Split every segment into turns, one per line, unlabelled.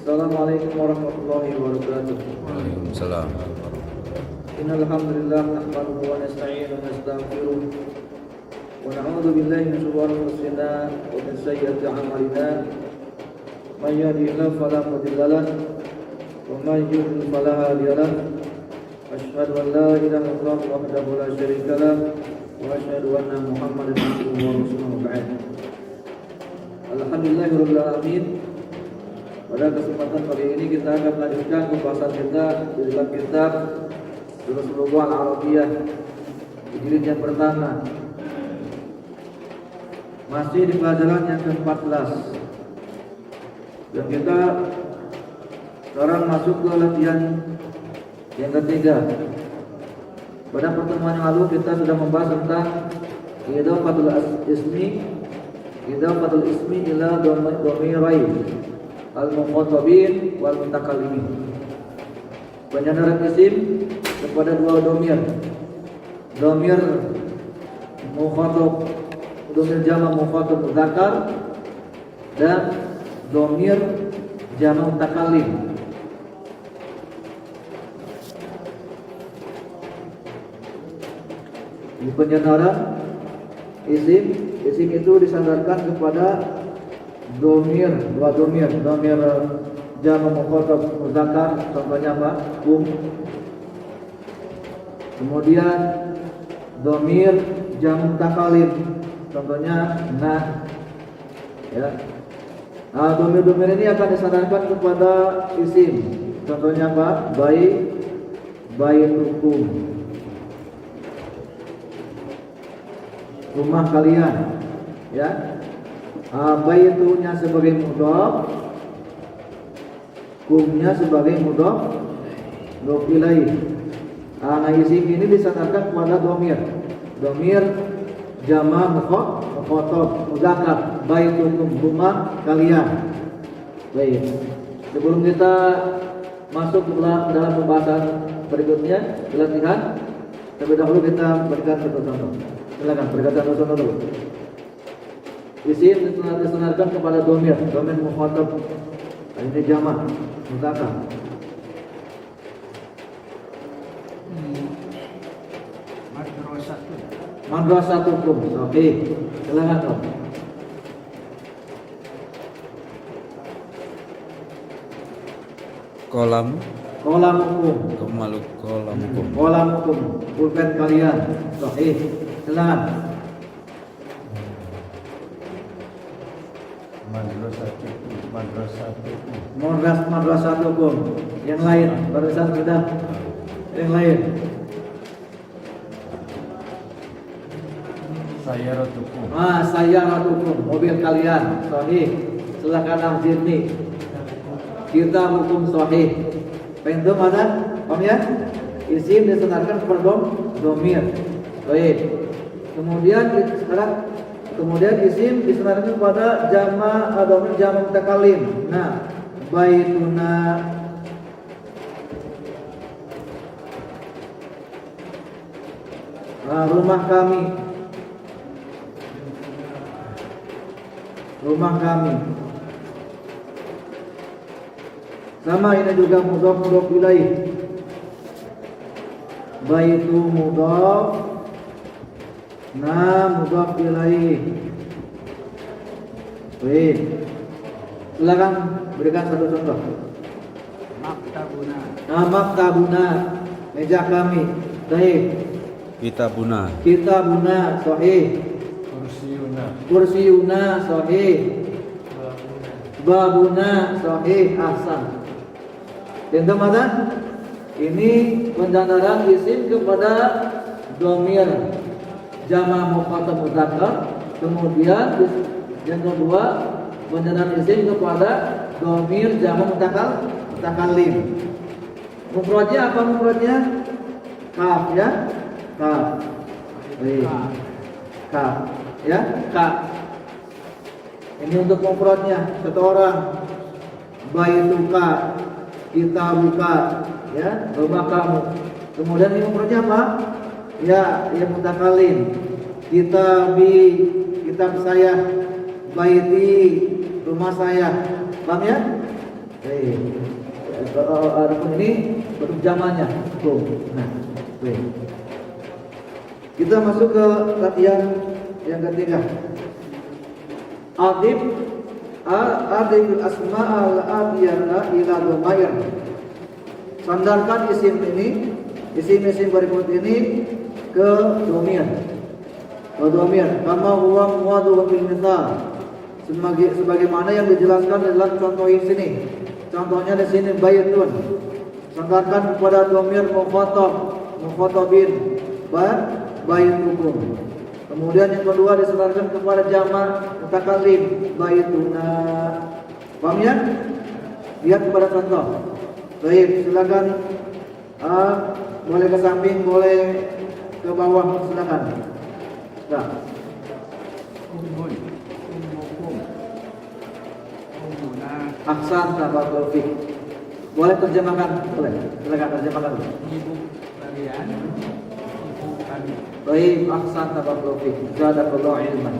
Assalamualaikum warahmatullahi wabarakatuh.
Waalaikumsalam.
Innal hamdalillah nahmaduhu wa nasta'inuhu wa nastaghfiruh wa na'udzu billahi min shururi anfusina wa min sayyiati a'malina. May yahdihillahu fala mudilla lahu wa may yudlil fala hadiya lahu. Asyhadu an la ilaha illallah wahdahu la syarika lahu wa asyhadu anna Muhammadan abduhu wa rasuluhu ba'd. Alhamdulillahirabbil alamin. Pada kesempatan kali ini kita akan melanjutkan pembahasan kita di dalam kitab Durusul Lughah Al-Arabiyah di jilid yang pertama. Masih di pelajaran yang ke-14. Dan kita sekarang masuk ke latihan yang ketiga. Pada pertemuan yang lalu kita sudah membahas tentang idhafatul ismi ila dhamirain al-muqatabin wal mutakallimin. Penyandaran isim kepada dua domir. Domir mukhatab, domir jama' mukhatab muzakkar, dan domir jama' mutakallim. Di penyandaran isim itu disandarkan kepada domir, dua domir jama' mukhatab muzakkar, contohnya apa? Kemudian domir jama' mutakallim, contohnya nah. Ya. Nah, domir-domir ini akan disandarkan kepada isim, contohnya apa? Baitukum, rumah kalian. Ya. Baitunya sebagai mudhaf, kumnya sebagai mudhaf ilaih. Nah, isim ini disandarkan kepada domir jama' mukhatab muzakkar, baitukum, rumah kalian. Baik. Sebelum kita masuk dalam pembahasan berikutnya, latihan, terlebih dahulu kita berikan satu contoh. Silakan perkataan contoh dulu. Isim disandarkan kepada domir mukhatab, ini jama' muzakkar. Madrasatukum. Oke, silakan Om. Kolamukum. Kolamukum. Pulpen kalian. Oke, silakan. Madrasatukum. Yang lain, barusan sudah. Yang lain. Sayyaratukum. Mobil kalian. Sahih. Silakan Al-Jirni. Kita hukum sahih. Pendom ada? Om ya? Isim disandarkan kepada domir. Baik. Kemudian isim disandarkan kepada jama' mutakallim. Nah, baituna, rumah kami. Sama ini juga mudhaf ilaih. Baitu mudhaf, mudhaf ilaih. Baik. Silakan berikan satu contoh. Maktabuna, meja kami. Baik.
Kitabuna,
sahih. Kursiyuna, sahih. Babuna, sahih. Ahsan. Tentu mana? Ini penyandaran isim kepada domir jama' mukhatab muzakkar. Kemudian yang kedua penyandaran isim kepada domir jama' mutakallim. Mufradnya apa mufradnya? Kaf ya. Kaf. Baik. Kaf ya, kaf. Ini untuk mufradnya satu orang. Baituka, kitabuka, ya, rumah kamu. Kemudian ini mufradnya apa? Ya, yang mutakallim. Kitab saya, baiti, rumah saya. Paham ya? Baik. Rukun ini bentuk jamannya. Kum. Nah, baik. Kita masuk ke latihan yang ketiga. Adib asma al-abiyana ila dhumair. Sandarkan isim isim berikut ini ke dhamir. Ke dhamir. Kama huwa muwadhu bil mithal. Sebagaimana yang dijelaskan dalam contoh di sini. Contohnya di sini baitun. Sandarkan kepada dhamir mukhatabin. Baitukum. Kemudian yang kedua disandarkan kepada jamak mutakallim baituna. Paham ya? Lihat kepada contoh. Baik, silakan boleh ke samping, boleh ke bawah, silakan. Nah. Ahsan tabarakallahu fiik. Boleh terjemahkan? Boleh. Silakan terjemahkan.
Ibu kalian, ibu kami.
Baik, ahsan tabarakallahu fiik. Jazakallahu ilman.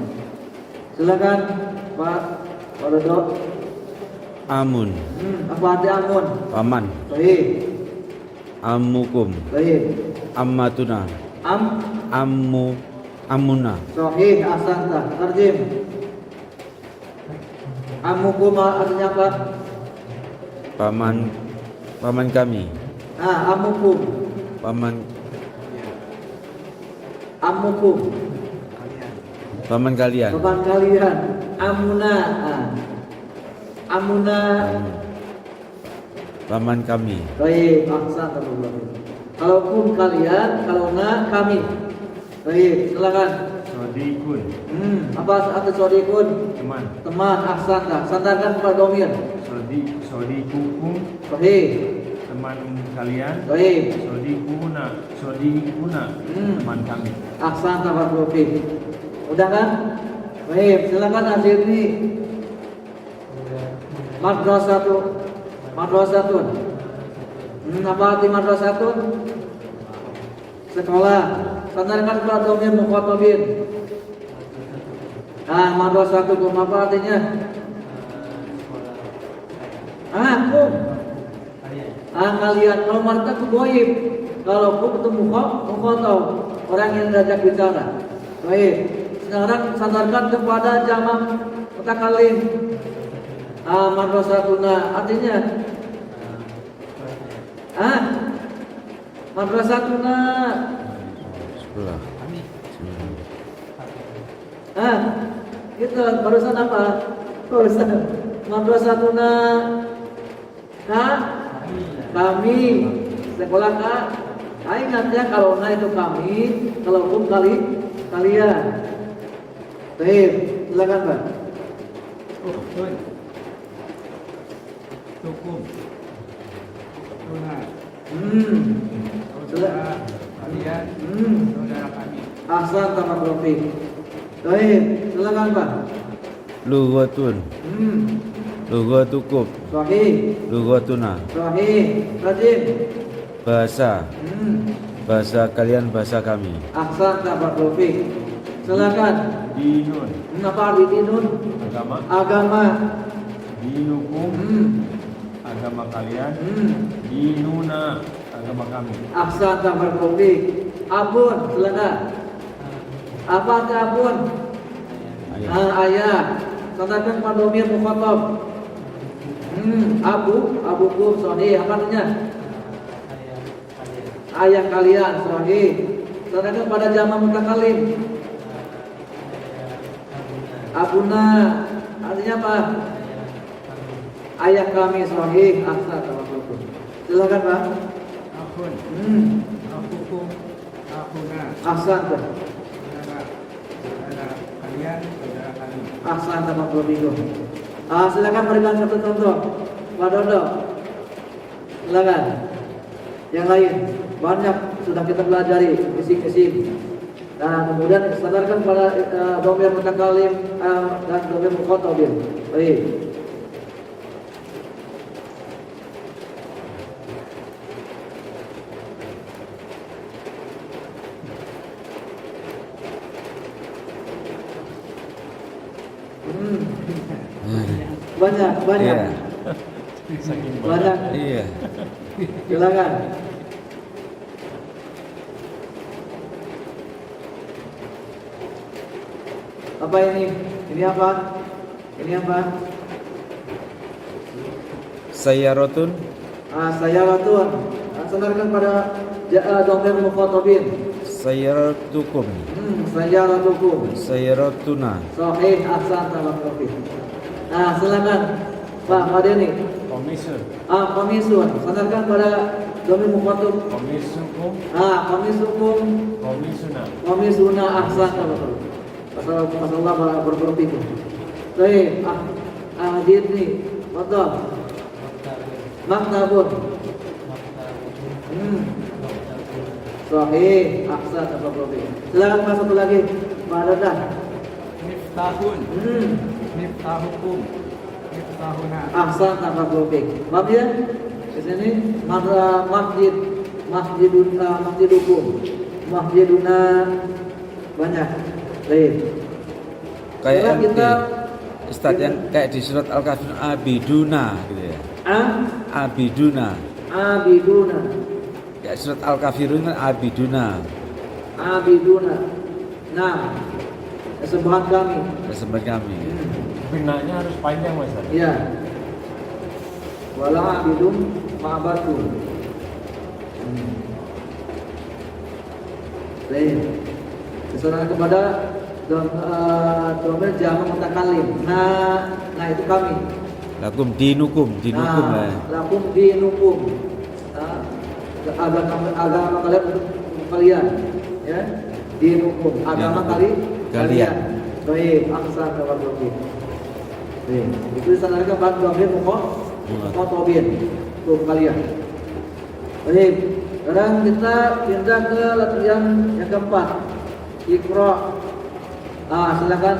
Silakan Pak Dodo.
Amun.
Apa arti amun?
Paman.
Baik.
Ammukum.
Baik.
Ammatuna. Amuna.
Sahih, ahsanta. Terjem. Amukum artinya apa?
Paman kami.
Amukum. Amukum.
Paman kalian.
Paman kalian. Amuna. Amuna.
Paman kami.
Baik, ahsan. Kalau kum kalian, kalau na kami. Baik, silakan.
Sodikun,
Apa arti sodikun? Teman, ahsan. Sandarkan kepada dhamir.
sodikukum,
Sahih.
teman kalian.
Baik.
Sodikuna, teman kami.
Ahsan tabarakallahu fiik. Udah kan? Baik, silakan Azirni. Madrasatun. Apa arti madrasatun? Sekolah. Sandarkan kepada dhamir mukhatabin. Madrasatukum apa artinya? Kum. Kalian. Kalau marta itu goib. Kalau kum itu mukhatab, orang yang diajak bicara. Baik. Sekarang sandarkan kepada jamak mutakallim. Madrasatuna artinya madrasatuna
Sebelah.
Gitu barusan apa? Barusan madrasatuna kami sekolah ingat ya, kalau na itu kami, kalau kum kalian. Baik, silakan Pak.
Tukum, tuna,
Saudara
kalian, saudara kami.
Ahsan tabarakallahu fiik. Baik, silakan Pak.
Lughatun. Lughatukum.
Sahih.
Lughatuna.
Sahih. Rajin.
Bahasa. Bahasa kalian, bahasa kami.
Ahsan tabarakallahu fiik. Silakan.
Dinun,
Apa arti dinun? Agama.
dinukum, agama kalian. Dinuna, agama kami.
Ahsan tabarakallahu fiik. Abun, silakan. Apa arti abun? Ayah. Sandarkan pada dhamir mukhatab. Abukum, sahih. Apa artinya? Ayah kalian, sahih. Sandarkan pada jamak mutakallim. Abuna, artinya apa? Ayah kami, sahih. Ahsan tabarakallahu fiik. Silakan Pak.
Akun, akukum, akuna,
Ahsan.
saudara kalian, saudara kami.
Ahsan tabarakallahu fiik. Silakan berikan satu contoh. Pak Dodo. Silakan. Yang lain banyak sudah kita pelajari isim-isim. Nah, kemudian sadarkan pada dhamir mutakallim dan dhamir mukhatabin. Baik. Banyak.
Iya.
Saking
Banyak.
Iya.
Silakan. Apa ini? Ini apa? Ini apa?
Sayyaratun.
Sayyaratun. Sandarkan pada dhamir mukhatabin.
Sayyaratukum.
Sayyaratukum.
Sayyaratuna.
Sahih, ahsan, tabarakallah. Silakan Pak Madeni.
Komisun.
Komisun. Sandarkan pada dhamir mukhatab.
Komisukum.
Komisukum.
Komisuna.
Komisuna, ahsan, tabarakallah. Masalah berfikir. Baik, hadir nih, betul. Maktabun. Sahih, ahsan, tabarakallah. Silakan Pak satu lagi, Pak Dadan.
Miftahun. Miftahukum. Miftahuna.
Ahsan, tabarakallah. Maaf ya, di sini masjidukum, masjiduna banyak. Baik.
Kayak
kita
Ustaz yang kayak di surat Al-Kafir abiduna gitu ya. Abiduna.
Abiduna.
Kayak surat Al-Kafirun kan abiduna.
Nah, kesembahan kami.
Kesembahan kami.
Binanya harus panjang Mas.
Iya. Wala abidum ma'abatu. Baik. Diserahkan kepada domir jamak mutakalim. Nah itu kami.
Lakum dinukum lah.
Lakum dinukum. Agama kalian untuk kalian, ya. Dinukum. Agama kalian. Baik, aksan kawan-kawan. Baik. Itu disandarkan pada domir mukhatabin untuk kalian. Baik. Sekarang kita pindah ke latihan yang keempat. Iqra. Silakan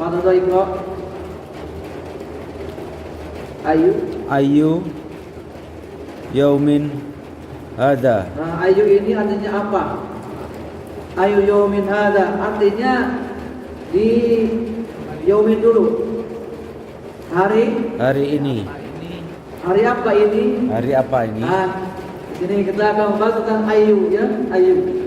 Pak Dodo Iqra.
Ayu yaumin hada.
Ayu ini artinya apa? Ayu yaumin hada artinya di yaumin dulu.
Hari ini.
Hari apa ini?
Hari apa ini?
Di sini kita akan membahas tentang ayu, ya. Ayu.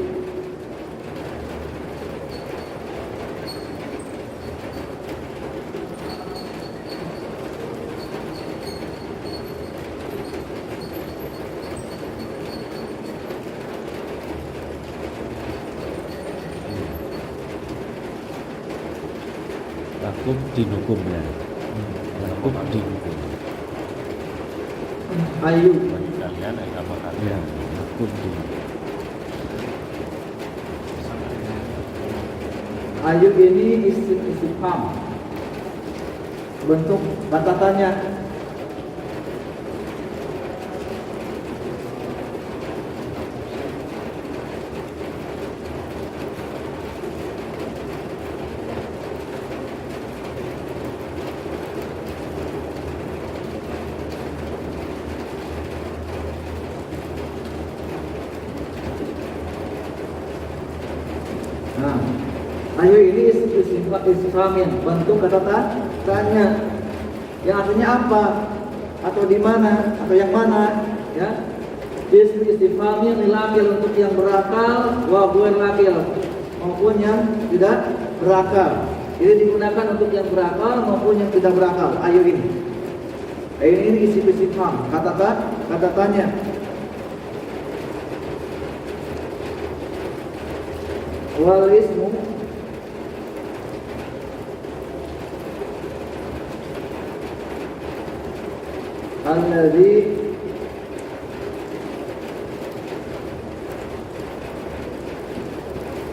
Lakum dinukum ya. Lakum dinukum.
Ayu.
Bagi kalian agama
Ya,
kalian.
lakum dinukum.
Ayu ini istifham. Bentuk kata tanya. Ayu ini istifhamin, bentuk kata tanya. Yang artinya apa? Atau di mana? Atau yang mana? Ya. Istifhamin lilakil untuk yang berakal, wa ghair lakil maupun yang tidak berakal. Ini digunakan untuk yang berakal maupun yang tidak berakal. Ayu ini. Ayu ini istifham, kata tanya. Wal ismu alladzi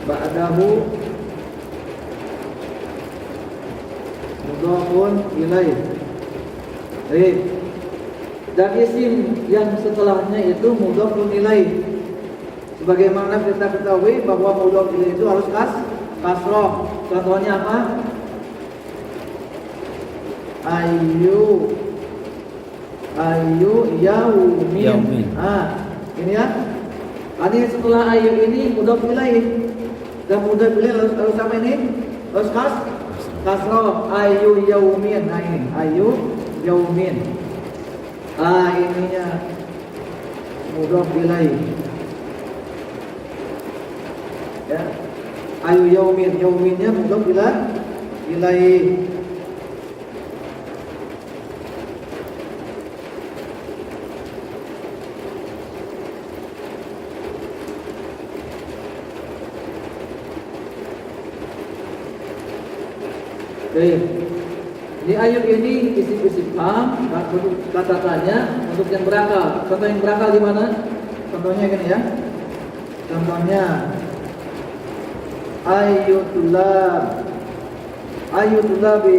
ba'dahu mudhafun ilaih. Dan isim yang setelahnya itu mudhafun ilaih. Sebagaimana kita ketahui bahwa mudhaf ilaih itu harus kasroh. Contohnya apa? Ayu yaumin. Ini ya. Tadi setelah ayu ini mudhaf ilaih. Dan mudhaf ilaih harus apa ini? Harus kasroh. Ayu yaumin. Nah ini ayu yaumin. Ininya mudhof ilaih. Ya. Ayu yaumin, yauminnya mudhof ilaih. Oke. Di ayat ini isim istifham kata tanya untuk yang berakal. Contoh yang berakal di mana? Contohnya gini ya. Contohnya ayyutullah bi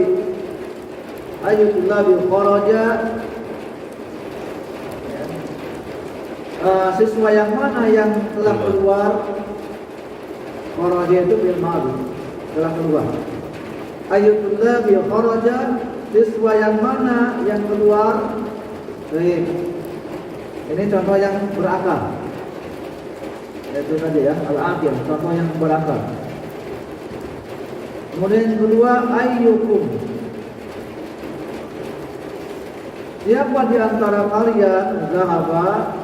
kharaja. Siswa yang mana yang telah keluar? Kharaja itu bil ma'ruf, telah keluar. Ayyutullah bi kharaja, siswa yang mana yang keluar? Baik. Ini contoh yang berakal. Itu tadi ya, al-aqil, contoh yang berakal. Kemudian yang kedua, ayyukum. Siapa di antara kalian zahaba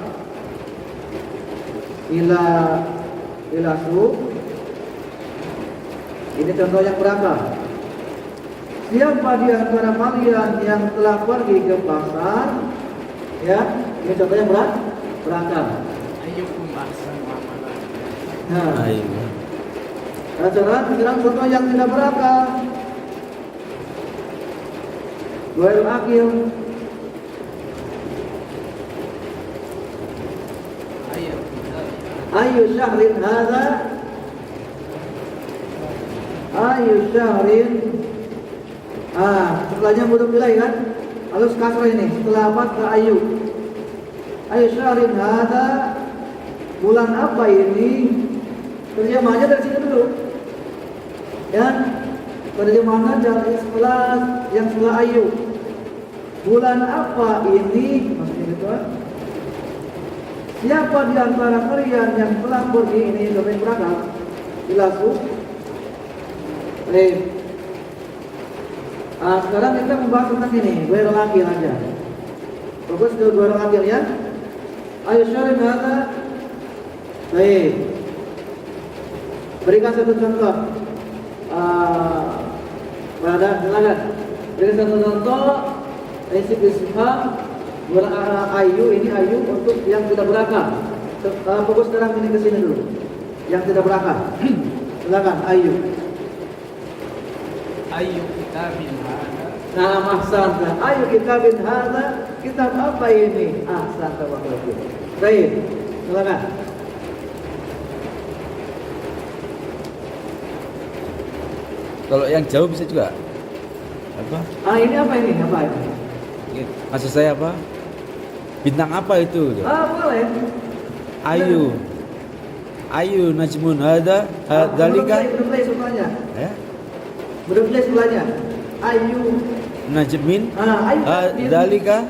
ila suq? Ini contoh yang berakal. Siapa di antara kalian yang telah pergi ke pasar? Ya, ini contohnya berakal.
Ayyukum ahsanu amalan.
Nah, sekarang contoh yang tidak berakal. Ghairul aqil. Ayu syahrin hadza? Ayu syahrin. Setelahnya mudhof ilaih kan? Harus kasrah ini. Setelah apa? Ke ayu. Ayu syahrin hadza? Bulan apa ini? Terjemahnya dari sini dulu. Ya. Terjemahannya dari setelah ayu. Bulan apa ini? Maksudnya itu kan? Siapa di antara kalian yang telah pergi ini sampai berakal? Ilasu. Sekarang kita membahas tentang ini, ghairul aqil aja. Fokus ke ghairul aqil ya. Ayo syarih hadza. Baik. Berikan satu contoh. Silakan. Berikan satu contoh isim istifham ayu, ini ayu untuk yang tidak berakal. Fokus sekarang ini ke sini dulu. Yang tidak berakal. Silakan ayu.
Ayu kitabin hadza.
Nah, ahsan. Ayu kitabin hadza. Kitab apa ini? Ahsan tabarakallah. Baik. Silakan.
Kalau yang jauh bisa juga. Apa?
Ini apa ini? Apa ini?
Maksud saya apa? Bintang apa itu?
Boleh.
Ayu najmun hada dalika.
Berdua sebelahnya.
Ya?
Berdua sebelahnya. Ayu
Najmin.
Ayu
Dalika.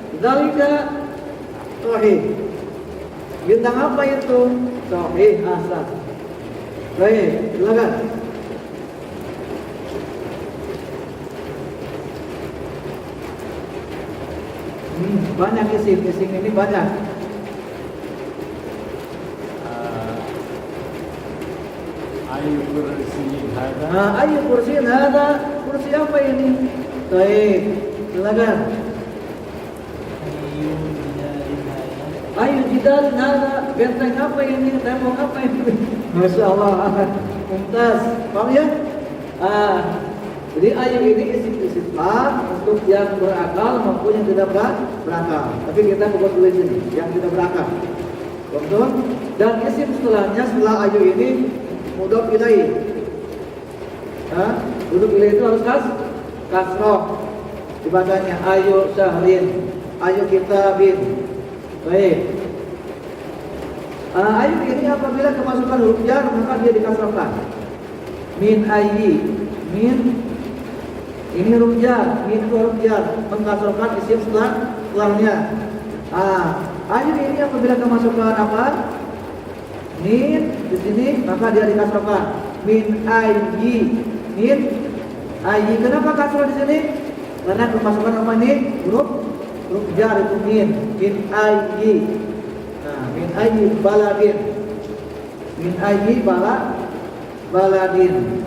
Sahih. Bintang apa itu? Sahih. Ahsan. Baik, silakan. Banyak isim ini banyak.
Ayu kursiyin hadza.
Ayu kursiyin hadza. Kursi apa ini? Baik, silakan. Ayu jidal hadza. Benteng apa ini? Tembok apa ini? Masya Allah. Mumtaz. Paham ya? Jadi ayu ini isim istifham untuk yang berakal maupun yang tidak berakal. Tapi kita fokus dulu di sini, yang tidak berakal. Betul? Dan isim setelahnya setelah ayu ini mudhof ilaih. Mudhof ilaih itu harus kasroh. Dibacanya ayu syahrin, ayu kitabin. Baik. Ayu ini apabila kemasukan huruf jar maka dia dikasrohkan. Min ayyi, min ini huruf jar, min itu huruf jar, mengkasrohkan isim setelahnya. Ayu ini apabila kemasukan apa? Min di sini maka dia dikasrohkan. Min ayyi, min ayyi. Kenapa kasroh di sini? Karena kemasukan apa ini? Huruf huruf jar itu min ayyi. Nah, min ayyi baladin. Min ayyi baladin.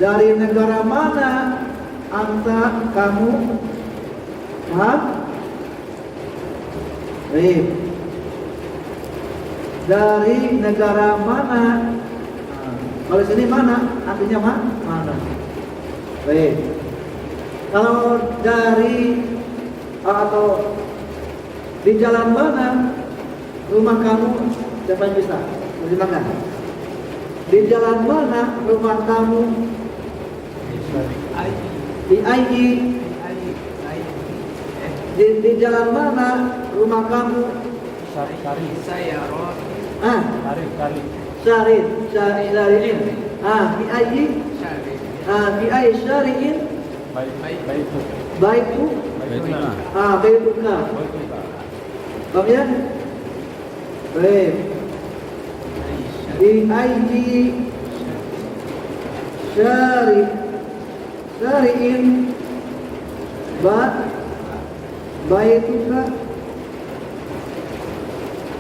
Dari negara mana anta kamu? Paham? Baik. Dari negara mana? Kalau sini mana? Artinya mana? Baik. Kalau dari atau di jalan mana rumah kamu? Siapa yang bisa? Terjemahkan. Di jalan mana rumah kamu? Di ayyi. Di jalan mana rumah kamu?
Sari. Saya roti. Sari. Syari'in. Di ayyi. Di ayyi syari'in. Baitu. Baituka. Paham ya? Baik. Di ayyi syari'in baituka.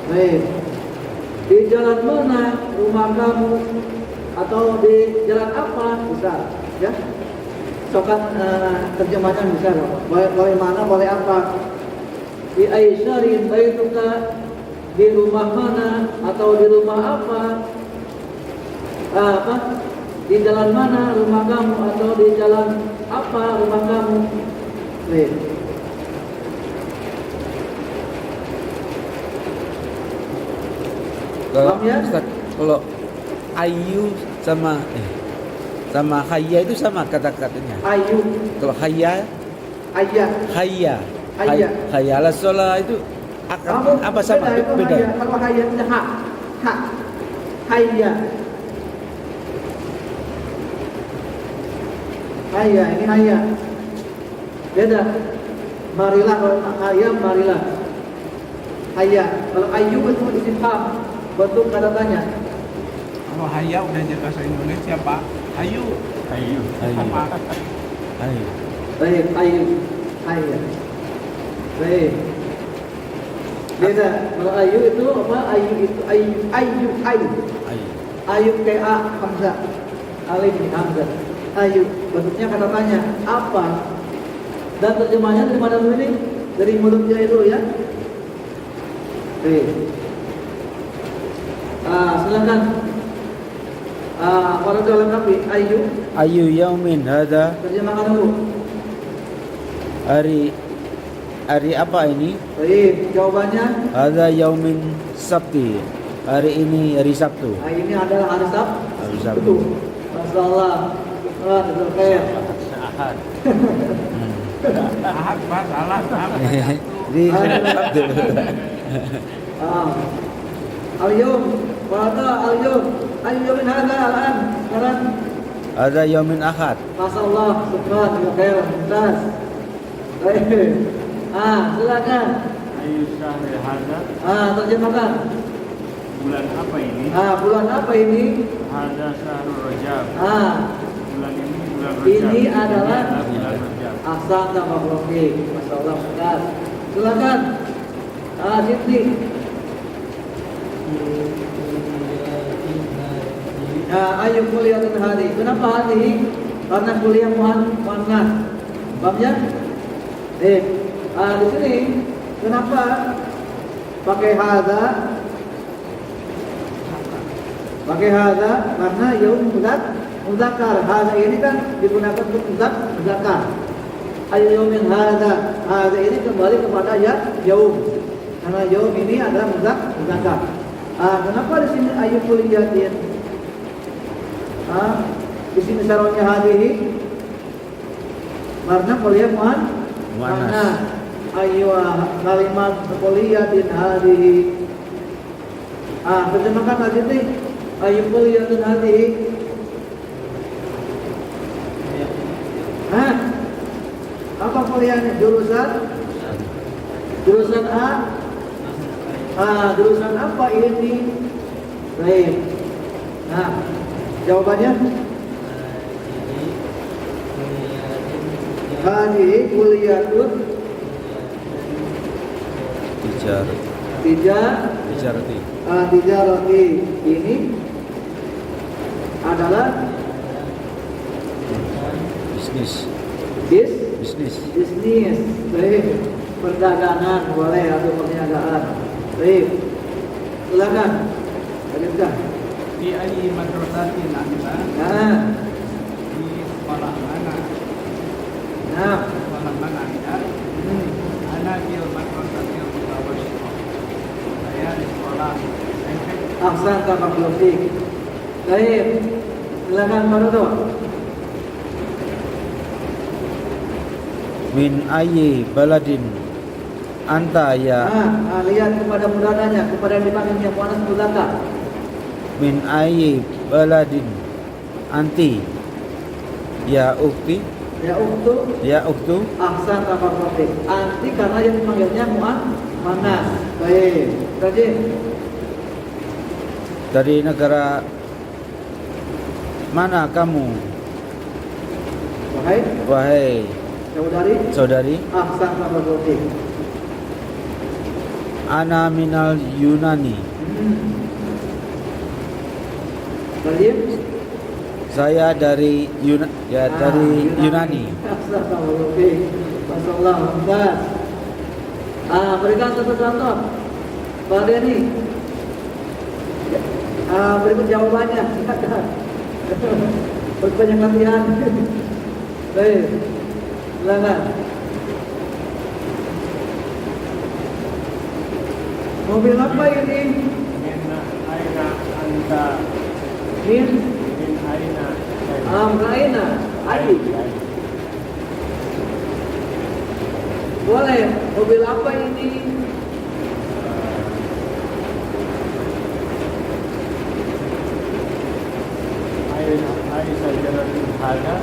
Baik. Di jalan mana rumah kamu? Atau di jalan apa? Bisa, ya? Sokan terjemahnya bisa, boleh mana, boleh apa? Di Aisyrin baituka, di rumah mana atau di rumah apa? Di jalan mana rumah kamu atau di jalan apa rumah kamu? Baik.
Kalau
ya?
Ustaz, kalau ayu sama hayya itu sama kata-katanya.
Ayu,
Kalau hayya ala sholah itu akan apa sama? Beda.
Kalau hayya itu hayya. Ini hayya. Beda. Marilah, kalau hayya marilah. Hayya. Kalau ayu itu istifham, bentuk kata tanya.
Kalau Haya udah jadi bahasa Indonesia, Pak. Ayu. Apa?
Ayu.
Baik, hayya. Baik. Beda. Kalau ayu itu apa? Ayu. Ayu kayak a hamzah. Alif hamzah. Ayu. Bentuknya kata tanya. Apa? Dan terjemahnya dari mana dulu ini? Dari mulut dia itu ya. Baik. Silakan. Kalau dalam nabi
Ayu yaumin hada.
terjemahkan dulu.
Hari apa ini?
Baik, jawabannya
Hada yaumin sabti. Hari ini hari Sabtu.
ini adalah hari Sabtu.
Hari Sabtu.
Betul. Masyaallah. Betul khair.
Ahad. Ahad, Pak. Salah.
Di Sabtu.
Al-yawm. Pada al-yawm. Al-yawmin hada al-an. Sekarang.
Hada yaumin ahad.
Masyaallah. Syukran. Khair. Mumtaz. Baik. Silakan.
Ayu syahri hada.
Terjemahkan.
Bulan apa ini?
Bulan apa ini?
Hada syahrul Rajab. Bulan ini bulan Rajab.
Ini adalah
bulan Rajab.
Ahsan sama Profi. Masyaallah. Silakan. Siti. Ayo kuliah hari. Kenapa hari? Karena kuliah muannas. Paham ya? Di sini kenapa pakai hadza? Pakai hadza karena yaum muzakkar. Hadza ini kan digunakan untuk muzakkar. Ayo yaumin hadza. Hadza ini kembali kepada yaum. Karena yaum ini adalah muzakkar. Kenapa di sini ayu kuliyatin? Di sini saronya hadhihi. Karena kuliah
Muannas.
Ayu kalimat kuliyatin hadhihi. Terjemahkan lagi nih. Ayu kuliyatin hadhihi. Apa kuliahnya? Jurusan A. Jurusan apa ini? Baik. Jawabannya hadhihi kuliatun
tijarati.
Tijarati ini adalah
Bisnis.
bisnis. Baik. Perdagangan boleh atau perniagaan. Baik. Silakan. Lanjutkan.
Di ayyi madrasatin anta?
Nah.
Di sekolah mana?
Nah.
Sekolah mana anda? Ana di madrasatil mutawassithah. Saya di sekolah SMP.
Ahsan barakallahu fiik. Baik. Silakan Pak Dodo.
Min ayyi baladin anta ya.
Lihat kepada mudahnya, kepada yang dipanggilnya muannas mudzakkar.
Min ayyi baladin anti ya ukti.
Ya uktu. Ahsan barakallahu fiik. Anti karena yang dipanggilnya muannas. Baik. Rajin.
Dari negara mana kamu? Wahai saudari.
Ahsan barakallahu fiik.
Ana minal Yunani.
Rajin.
Saya dari Yunani.
Ahsan barakallahu fiik. Masyaallah, mantap. Berikan satu contoh. Pak Denny. Berikut jawabannya. Silakan. Berbanyak latihan. Baik. Silakan. Mobil apa ini?
Min aina anta?
Min
aina?
Aina. Adi. Boleh. Mobil apa ini?
Aina sajaratin hada?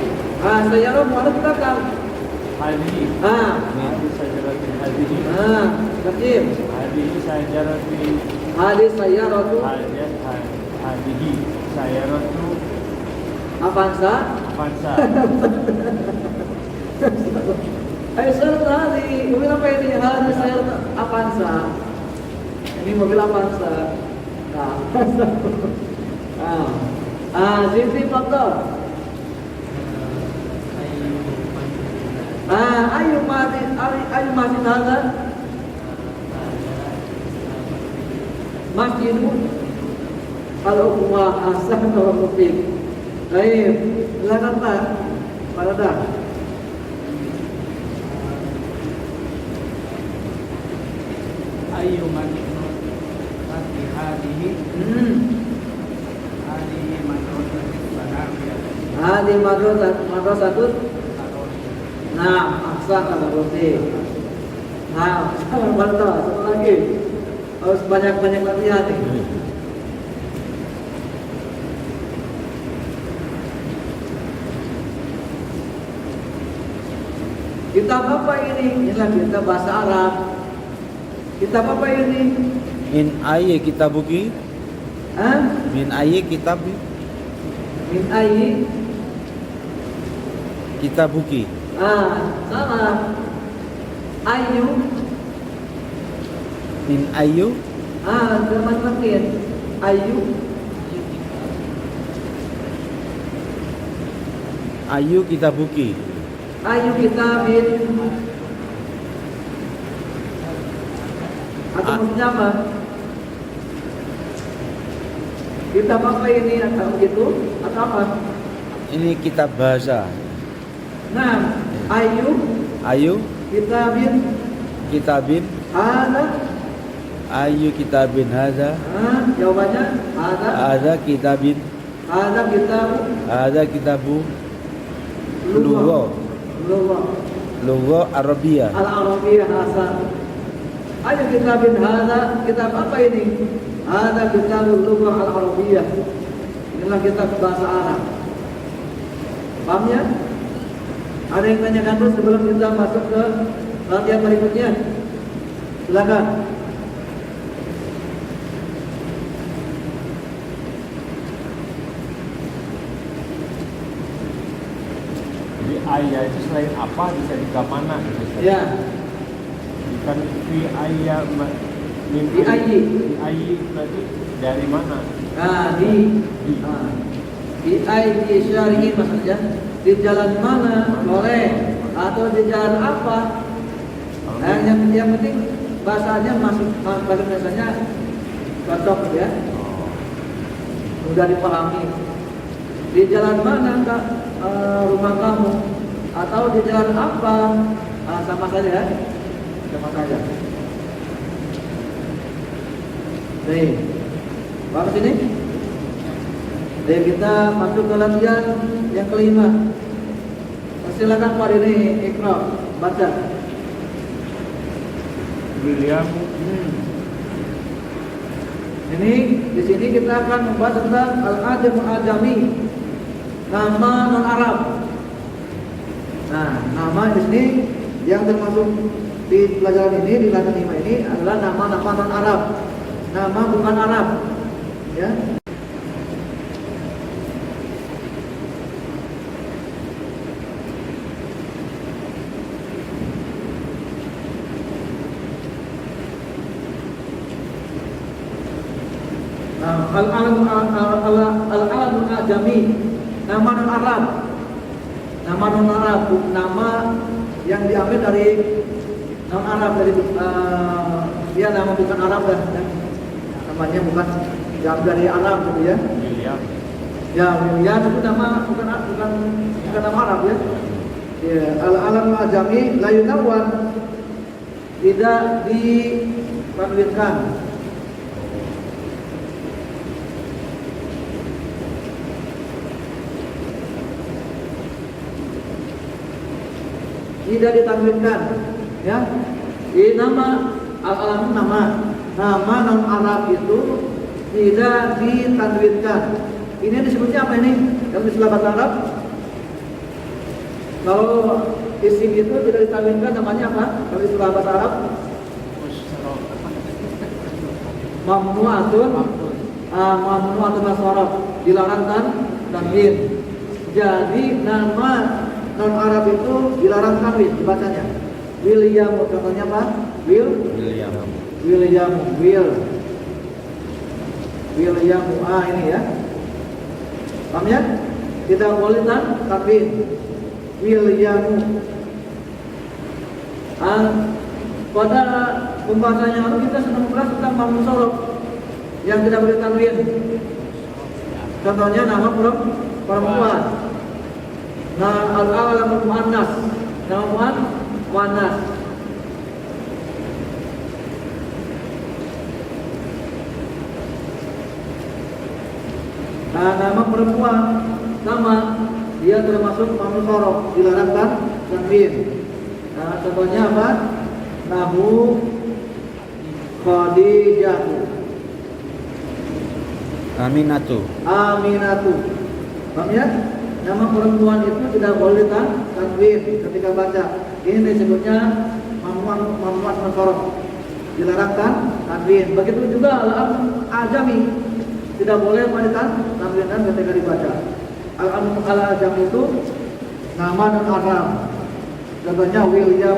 Sajarah muannas mudzakkar.
Hadihi. Hadi sajaratin hadihi.
Rajin.
Hadihi sajaratin.
Hadis sayyaratu.
Hadihi sayaratu
Avanza. Aisyah tadi mobil apa ini? Hadis sayyaratu Avanza. Ini mobil Avanza. Zimri Faktor. Ayu masjid hadza? Masjidun al-Ukhwah. Ahsan barakallahu fiik. Baik, silakan Pak. Pak Rada.
Ayu madrasati hadihi? Hadihi madrasatil sanawiyah.
Hadi madrasatun. Nah, ahsan barakallahu fiik. Nah, mantap. Satu lagi. Harus banyak-banyak latihan nih. Kitab apa ini? Inilah kitab bahasa Arab. Kitab apa ini?
Min ayyi kitabuki? Min ayyi kitabi?
Min ayyi
kitabuki?
Salah. Ayu.
Min ayyu?
Zaman makin. Ayu.
Ayyu kitabuki?
Ayu kitabin. Atau maksudnya apa? Kitab apa ini? Atau gitu? Atau apa?
Ini kitab bahasa.
Nah, ayu
kitabin
ada.
Ayu kitabin hadza?
Jawabannya
Hadza kitabin. Hadza kitabu lugha Arabiyah.
Al-Arabiyah asal. Ayu kitabin hadza? Kitab apa ini? Hadza kitabul lugha al-Arabiyah. Inilah kitab bahasa Arab. Paham ya? Ada yang tanyakan dulu sebelum kita masuk ke latihan berikutnya? Silakan.
Jadi ayah itu selain apa bisa juga mana gitu.
Ya.
Kan fi ayah
Di ayyi.
Di ayyi berarti dari mana?
Nah, di ayyi syari'in maksudnya di jalan mana boleh atau di jalan apa. Nah, yang penting bahasanya masuk bahasa Indonesianya cocok ya. Mudah dipahami. Di jalan mana Kak rumah kamu atau di jalan apa? Sama saja ya. Sama saja. Nih, apa sini? Jadi kita masuk ke latihan yang kelima. Silakan Pak ini Iqra baca.
William.
Ini di sini kita akan membahas tentang al-ajam al-ajami, nama non Arab. Nah, nama di sini yang termasuk di pelajaran ini di latihan 5 ini adalah nama-nama non Arab. Nama bukan Arab. Ya. Al-alam al-ajami, nama non Arab. Nama non Arab, nama yang diambil dari non Arab dari dia nama bukan Arab kan. Namanya bukan yang dari Arab gitu ya.
William.
Ya, William itu nama bukan nama Arab ya. Ya, al-alam al-ajami la yunawwan, tidak ditanwinkan. Tidak ditanwinkan ya. Di nama al-alam nama non Arab itu tidak ditanwinkan. Ini disebutnya apa ini? Dalam istilah bahasa Arab, kalau isim itu tidak ditanwinkan namanya apa? Kalau istilah bahasa Arab, mamnu'atun masaraf, dilarang tanwin. Jadi nama non Arab itu dilarang tanwin dibacanya. William contohnya apa? William. William ini ya. Paham ya? Tidak boleh tanwin. William. Pada pembahasan yang lalu kita sedang membahas tentang mamnu sorof yang tidak boleh tanwin. Contohnya nama perempuan. Nah, al-alamul muannas, nama muannas. Nah, nama perempuan sama dia termasuk mamnu sorof, dilarang tanwin. Nah, contohnya apa? Nahu Khadijatu,
Aminatu.
Paham ya? Nama perempuan itu tidak boleh tanwin ketika baca. Ini disebutnya mamnu'at masorof, dilarang tanwin. Begitu juga al-ajami, tidak boleh tanwinkan ketika dibaca. Al-ajami itu nama non Arab. Contohnya William,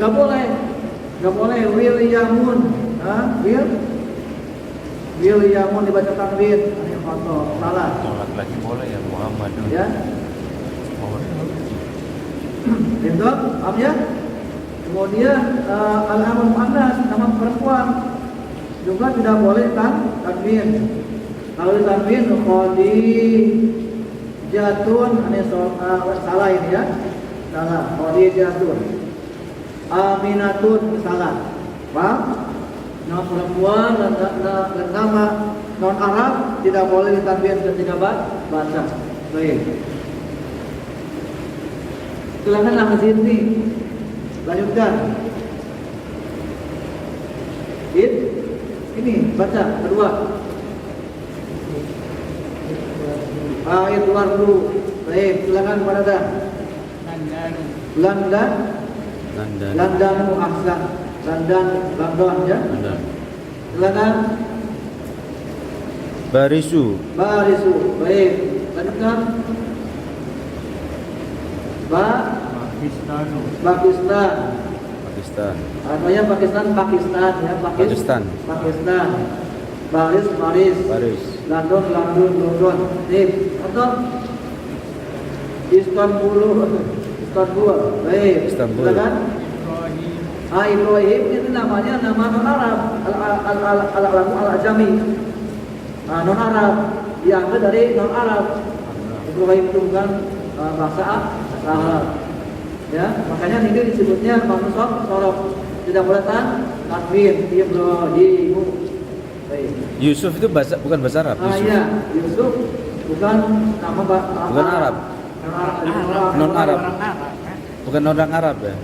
nggak boleh Williamun, Williamun dibaca tanwin, ini kotor, salah.
Lagi boleh ya Muhammadun.
Ya. Itu, paham ya? Kemudian al-amul muannas, nama perempuan juga tidak boleh tanwin. Kalau ditanwin Khadijatun, ini salah ini ya. Salah, Khadijatun. Aminatun, salah. Paham? Nama perempuan dan nama non Arab tidak boleh ditanwin ketika baca. Baik. Silakan Ahmad Zinti. Lanjutkan. Ini baca kedua. Ayat luar dulu. Baik, silakan kepada dah. London ahsan. London ya. Silakan.
Barisu.
Baik. Lanjutkan.
Pakistan.
Pakistan.
Contohnya Pakistan ya,
Pakistan.
Pakistan. Paris. London. Nih, contoh Istanbul. Baik.
Istanbul.
Silakan. Ibrahim itu namanya nama non Arab, al-ajami. Non Arab diambil dari non Arab. Ibrahim itu bukan bahasa Arab. Ya, makanya ini disebutnya mansub sorof. Tidak boleh tanwin. Ibrahim. Baik.
Yusuf itu bukan bahasa Arab. Yusuf.
Iya, Yusuf bukan nama
Bukan Arab. Non Arab.
Orang Arab kan?
Bukan orang Arab ya.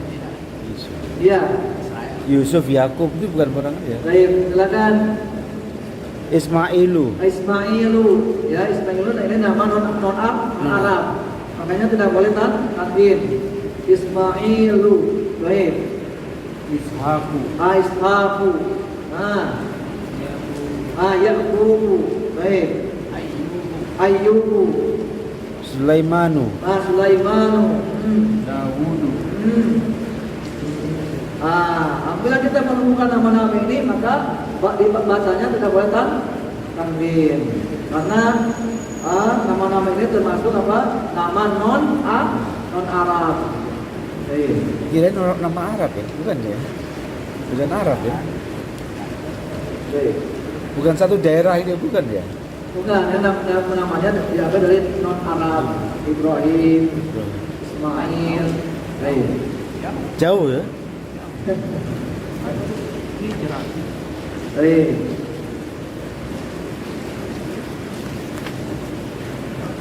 Yusuf.
Iya.
Yusuf Yakub itu bukan orang Arab ya.
Baik, silakan.
Ismailu.
Ya, Ismailu ini nama non Arab. Makanya tidak boleh tanwin. Ismailu. Baik.
Ishaku.
Ishaku. Yaqubu. Baik. Ayyubu.
Sulaimanu.
Sulaimanu.
Dawudu.
Apabila kita menemukan nama-nama ini, maka bacanya tidak boleh tanwin. Karena nama-nama ini termasuk apa? Nama non Arab.
Kirain nama Arab ya, bukan ya? Bukan Arab ya? Bukan satu daerah ini, bukan ya?
Bukan, namanya diambil dari non Arab. Ibrahim, Ismail.
Jauh ya?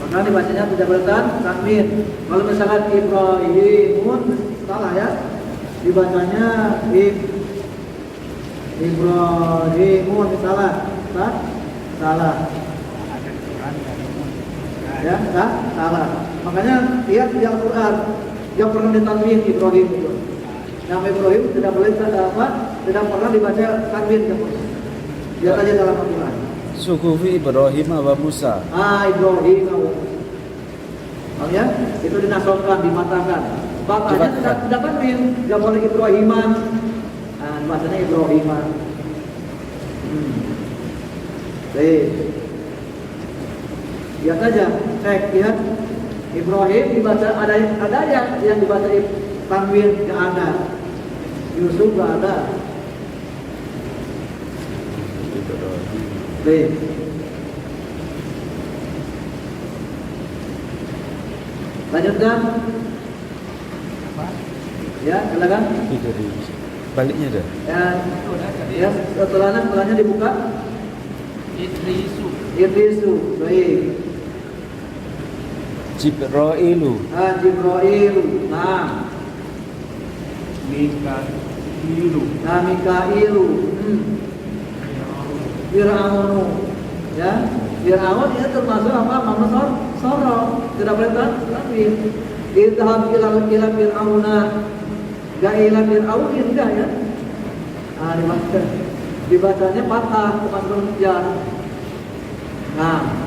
Maka dibacanya tidak boleh tanwin. Kalau misalkan Ibrahimun salah ya, dibacanya Ibrahimun salah. Ya, salah. Makanya lihat di Al-Quran yang pernah ditanwin Ibrahim itu. Nama Ibrahim tidak boleh tidak pernah dibaca tanwin. Lihat aja dalam Al-Quran.
Sukufi Ibrahim wa Musa.
Ibrahim. Ya, itu dinasolkan, dimatakan. Bapaknya tidak tanwin, tidak boleh Ibrahiman. Bahasanya Ibrahiman. Baik. Lihat aja, cek lihat. Ibrahim dibaca ada yang dibaca tanwin, nggak ada. Yusuf nggak ada. Baik. Lanjutkan. Ya, silakan.
Baliknya dah.
Ya, setelahnya dibuka. Idrisu. Baik.
Jibrailu.
Jibrailu. Mikailu. Fir'aunu. Ya, Fir'aun ini termasuk apa? Manusia sorong. Tidak boleh tanwin. Idhab ila Fir'auna. Gak ila Fir'aunin enggak ya? Dibacanya patah, bukan berhujjah.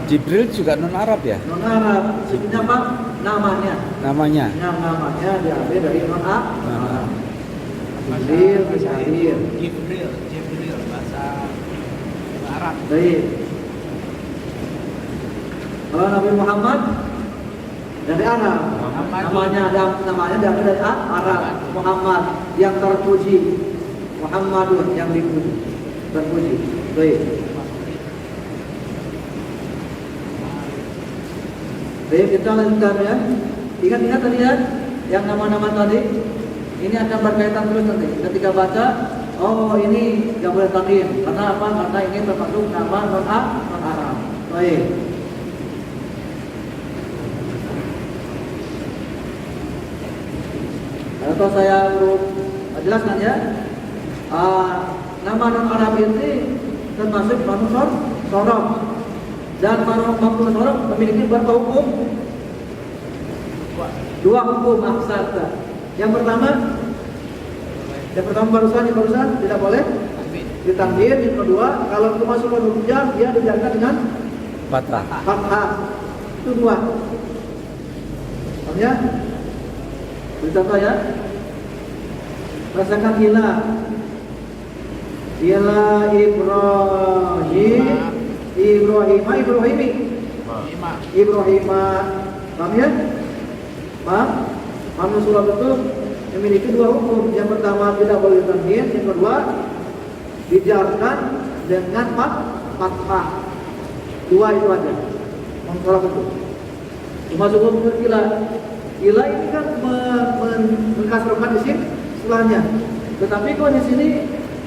Jibril juga non Arab ya?
Non Arab. Sebenarnya apa? Namanya.
Namanya
diambil dari non Arab.
Jibril bahasa Arab.
Baik. Kalau Nabi Muhammad dari Arab. Namanya diambil dari Arab. Muhammad yang terpuji. Muhammadun yang dipuji. Terpuji. Baik. Baik, kita lanjutkan ya. Ingat tadi ya, yang nama-nama tadi ini akan berkaitan terus nanti. Ketika baca, ini nggak boleh tanwin. Karena apa? Karena ini termasuk nama non Arab. Baik. Atau saya jelaskan ya. Nama non Arab ini termasuk manusia sorok. Dan manusia sorok memiliki berapa hukum? Dua hukum aksar. Yang pertama barusan tidak boleh ditanwin. Yang kedua, kalau kemasukan hujjah dia dijaga dengan fathah. Itu dua. Contohnya, contoh ya. Rasakan ila. Ila Ibrahim. Ibrahimi. Ibrahima. Paham ya? Paham? Paham surah betul? Memiliki dua hukum. Yang pertama tidak boleh tanwin, yang kedua dijarkan dengan fathah. Dua itu aja. Surah betul. Masuk hukum ila. Ila ini kan mengkasrokan isim setelahnya. Tetapi kok di sini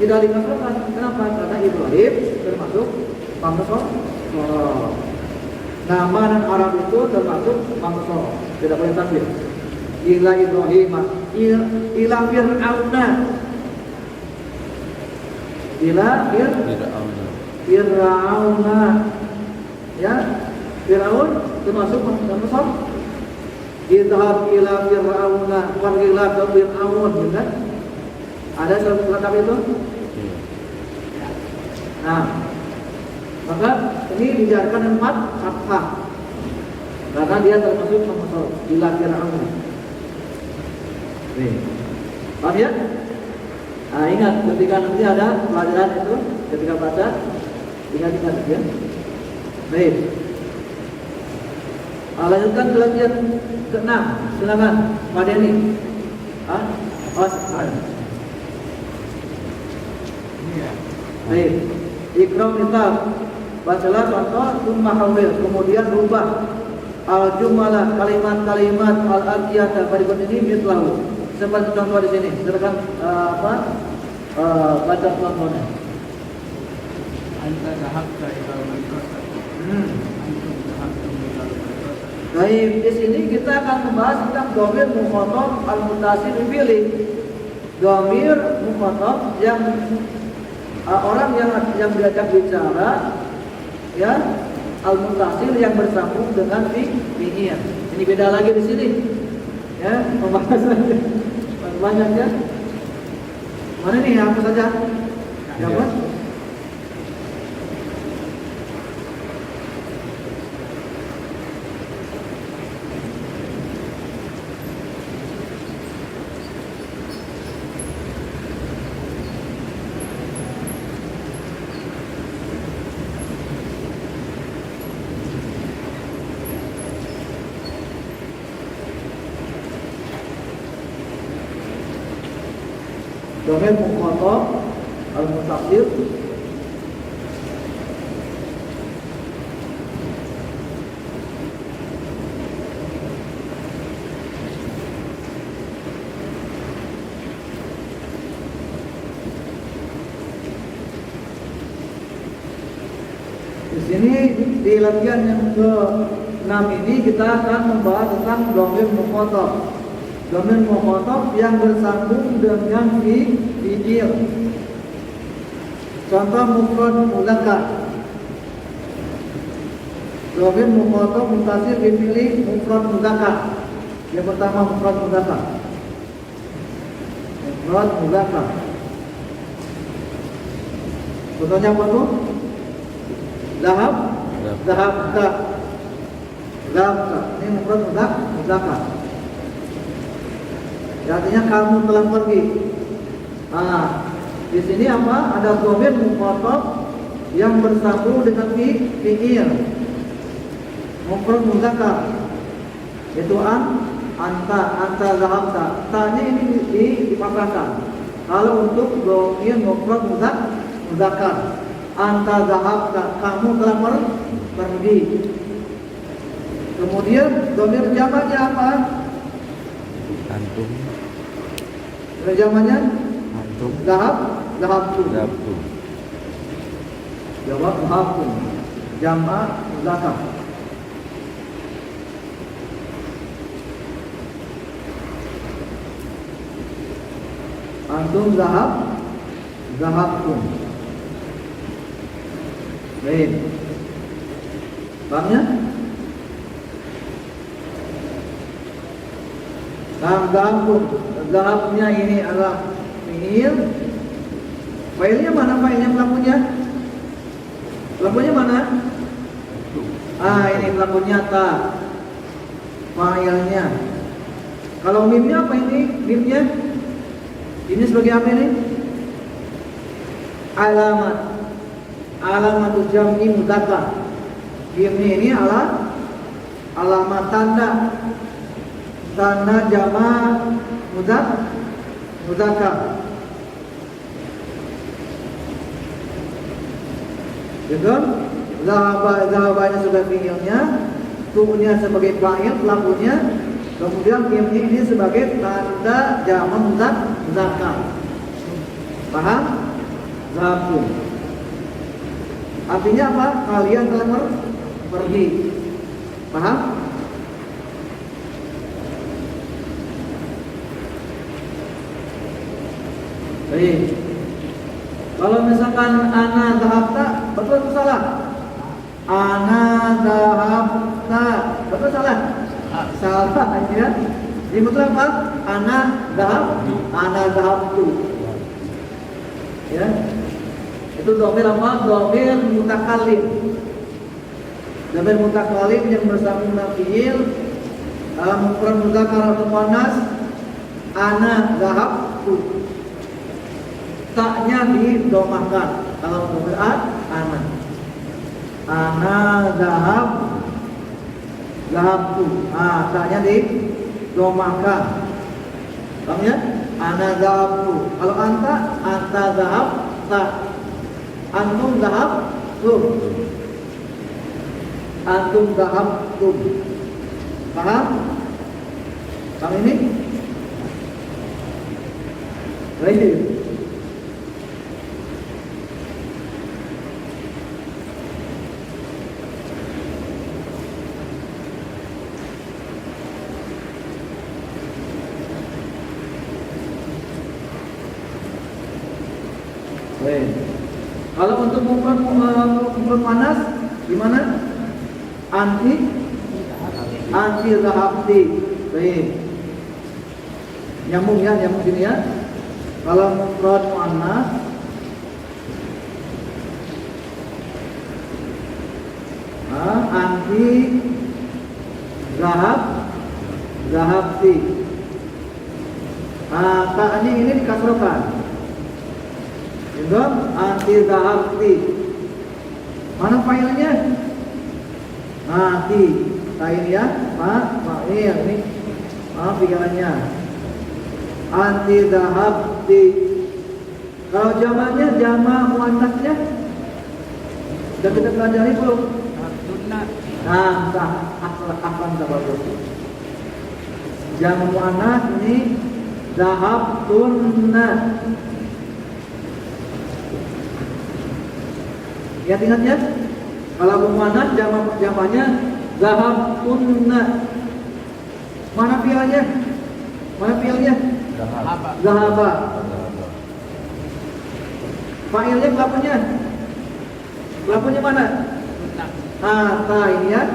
tidak dikasrokan. Kenapa? Karena Ibrahim termasuk Pangsor. Nama dan Arab itu termasuk Pangsor. Tidak boleh tanwin. Ila Ibrahim, ila Fir'auna, ila Fir'auna, ya Fir'aun termasuk Pangsor. Idhab ila Fir'auna, pergilah ke Fir'aun, kan? Ada surat itu? Nah, maka ini dijarkan dengan fathah karena dia termasuk Pangsor. Ila Fir'auna. Nih, paham ya? Nah, ingat ketika nanti ada pelajaran itu, ketika baca, ingat ya. Baik. Lanjutkan ke latihan ke-6. Silakan, Pak Denny. Baik. Ikram kitab. Bacalah contoh summa hawil, kemudian rubah al-jumalah, kalimat-kalimat al-atiyah berikut ini mislahu. Seperti contoh di sini. Silakan baca contohnya.
Anta dhahabta ila al-madrasah. Antum dhahabtum ila al-madrasah.
Baik, di sini kita akan membahas tentang dhamir mukhatab al-muttasil dipilih. Dhamir mukhatab yang orang yang diajak bicara, ya, al-muttasil yang bersambung dengan fi'il. Ini beda lagi di sini. Ya, pembahasannya banyak ya. Mana nih apa saja? Ya, Mas? Dhamir mukhatab al-muttasil di sini di latihan yang ke-6 ini kita akan membahas tentang dhamir mukhatab. Dhamir mukhatab yang bersambung dengan fi'il. Contoh mufrad mudzakkar. Dhamir mukhatab muttasil dipilih mufrad mudzakkar. Yang pertama mufrad mudzakkar. Mufrad mudzakkar. Contohnya apa tuh? Zahab, zahabta. Zahabta. Ini mufrad mudzakkar. Artinya kamu telah pergi. Nah, di sini apa? Ada dhamir mukhatab yang bersambung dengan fi'il. Mufrad mudzakkar. Itu anta zahabta. Tanya ini dipatahkan. Kalau untuk dhamir mufrad mudzakkar, anta zahabta, kamu telah pergi. Kemudian dhamir jamaknya apa?
Antum.
Jamaknya
Antum.
Zahabtu. Jawab zahabtu. Jamak muzakkar. Antum zahabtum. Baik. Pahamnya? Zahabnya ini adalah fi'il. Failnya mana? Failnya pelakunya? Pelakunya mana? Ini pelakunya ta. Failnya. Kalau mimnya apa ini? Mimnya? Ini sebagai apa ini? Alamat. Alamatul jam'i mudzakkar. Ini alamat tanda jama' mudzakkar. Gitu? Zahabanya sebagai fi'ilnya, tu'nya sebagai fa'il, pelakunya, kemudian ini sebagai tanda jama' mudzakkar. Paham? Zahabtum. Artinya apa? Kalian telah pergi. Paham? Baik. Kalau misalkan ana dhahabta, betul atau salah? Ana dhahabta, betul salah? Salah ya. Jadi betul apa? Ana dhahabtu. Ya. Itu dhamir apa? Dhamir mutakallim. Dhamir mutakallim yang bersama fi'il dalam ukuran mudzakkar atau muannas ana dhahabtu. Taknya didomahkan. Kalau dhamir ana. Ana dhahabtu. Taknya didomahkan. Paham ya? Ana dhahabtu. Kalau anta dhahabta. Antum dhahabtum. Antum dhahabtum. Paham? Paham ini? Baik. Baik. Kalau untuk mufrad muannas gimana? Anti dhahabti. Baik. Nyambung sini ya. Kalau mufrad muannas anti dhahabti. Taknya ini dikasrokan. Juga anti dhahabti. Mana failnya? Anti. Ini ya, fa'il ini. Pikirannya. Anti dhahabti. Kalau jamaknya jama' muannasnya sudah kita pelajari belum? Akan bagus. Jama' muannas ini dhahabtunna. Ingat ya, kalau muannas jamaknya dhahabtunna. Mana fi'ilnya? Dhahaba. Fa'ilnya pelakunya mana? Ta ini ya.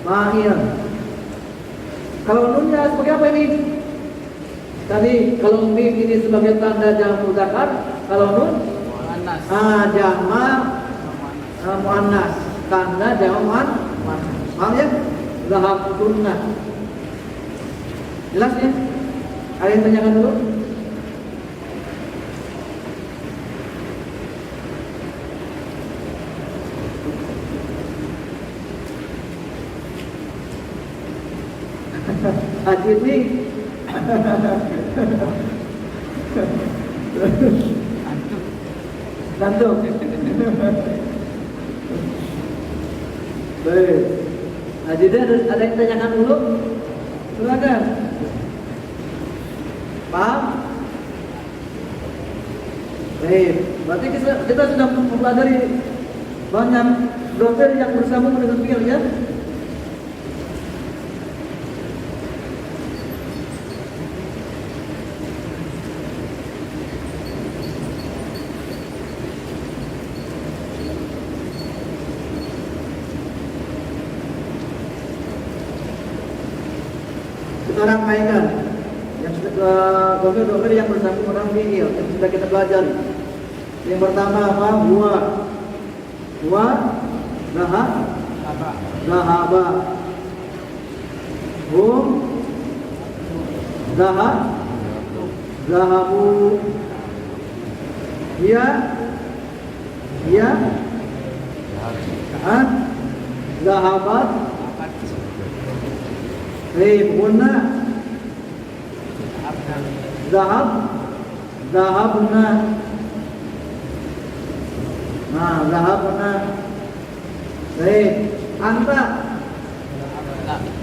Fa'il. Kalau nunnya sebagai apa ini? Tadi kalau mim ini sebagai tanda jama' mudzakkar, kalau nun jama' muannas, tanda jama' muannas. Paham ya? Dhahabtunna. Jelas ya? Ada yang tanyakan dulu? Ajit nih. Lanjut. Baik. Ajit ada yang tanyakan dulu? Silakan. Paham? Baik. Berarti kita sudah mempelajari banyak dhamir yang bersambung dengan fi'il ya. Sekarang mainkan yang dhamir yang bersambung dengan fi'il yang sudah kita pelajari. Yang pertama apa? Huwa dhahaba. Hum zahabu, ya, ya, zahabat, bunna, zahab, zahabna, nah zahabna, anta,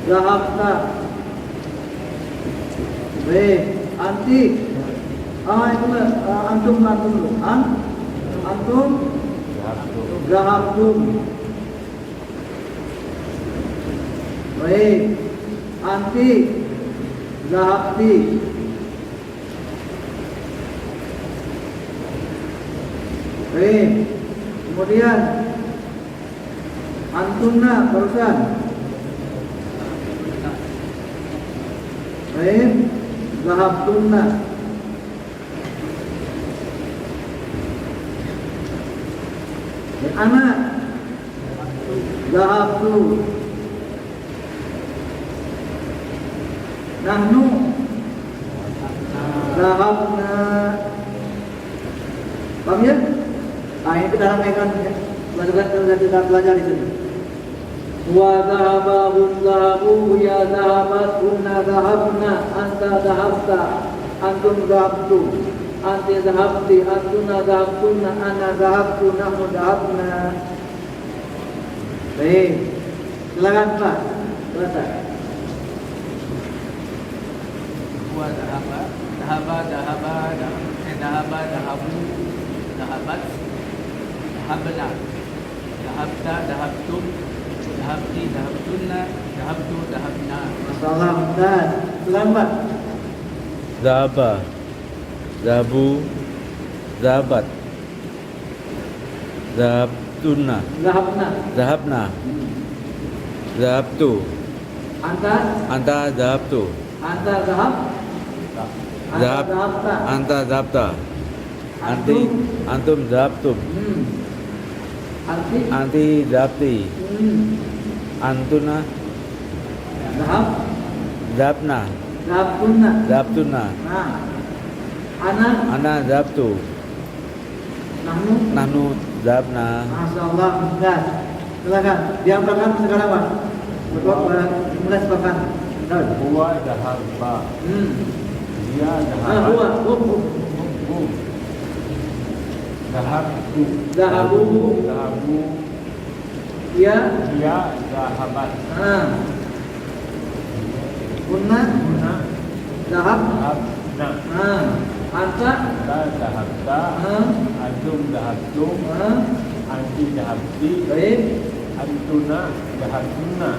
zahabta, anti, itu antum dulu, antum, zahabtum, anti, zahabti, kemudian antumna barusan, zahabtunna, ana, zahabtu, nahnu, zahabna. Paham ya? Ini kita ramaikan kita belajar di sini. Wa dhahaba hum dhahabu, ya dhahabat, hunna dhahabna, anta dhahabta, antum dhahabtum, anti dhahabti, antuna dhahabtunna, ana dhahabtu, nahnu dhahabna. Baik, silakan Pak. Selesai.
Wa dhahaba, dhahabu, dhahabat, dhahabna, dhahabta, dhahabtum, dhahabti, dhahabtunna, dhahabtu, dhahabna.
Masalah dan selamat.
Zahaba, zahabu, zahabat, zahabtuna,
Zahabna,
zahabna, zahabtu, anta zahabtu,
anta zahab,
zahab,
zahabta,
anta zahabta, antum zahabtum, anti zahabti, antuna
zahab,
zahabna,
zahabtunna.
zahabtuna,
Nah,
ana zahabtu, nahnu zahabna.
Masya Allah, Ustaz. Silakan, diampakan sekarang Pak. Mulai sepakan.
Huwa dhahaba, dia
Huwa,
dhahabtu,
Zahabu,
dhahabu,
ya,
dia dhahabat,
kunna, zahab,
dhahabna,
anta,
dhahabta, antum dhahabtum, anti dhahabti,
baik,
antuna dhahabtunna,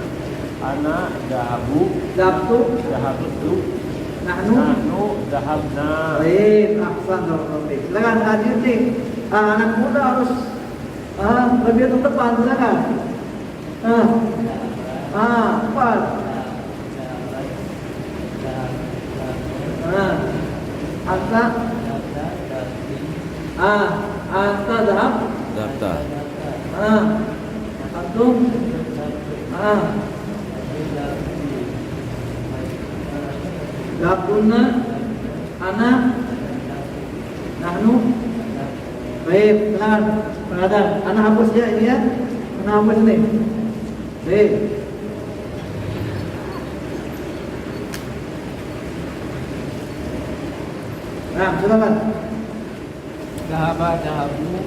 ana dhahabu,
zabtu,
dhahabtu,
nahnu,
nahnu dhahabna.
baik, ahsan, baik. Silakan hadir nih. Anak muda harus lebih ke depan, silakan. Pas. Anta, anta zahab,
Zahabta,
antum, zahabtunna, ana, nahnu. Baik, silakan pengadaan. Ana hapus ya ini ya. Ana hapus nih. Baik. Nah, silakan.
Dhahaba, dhahabu,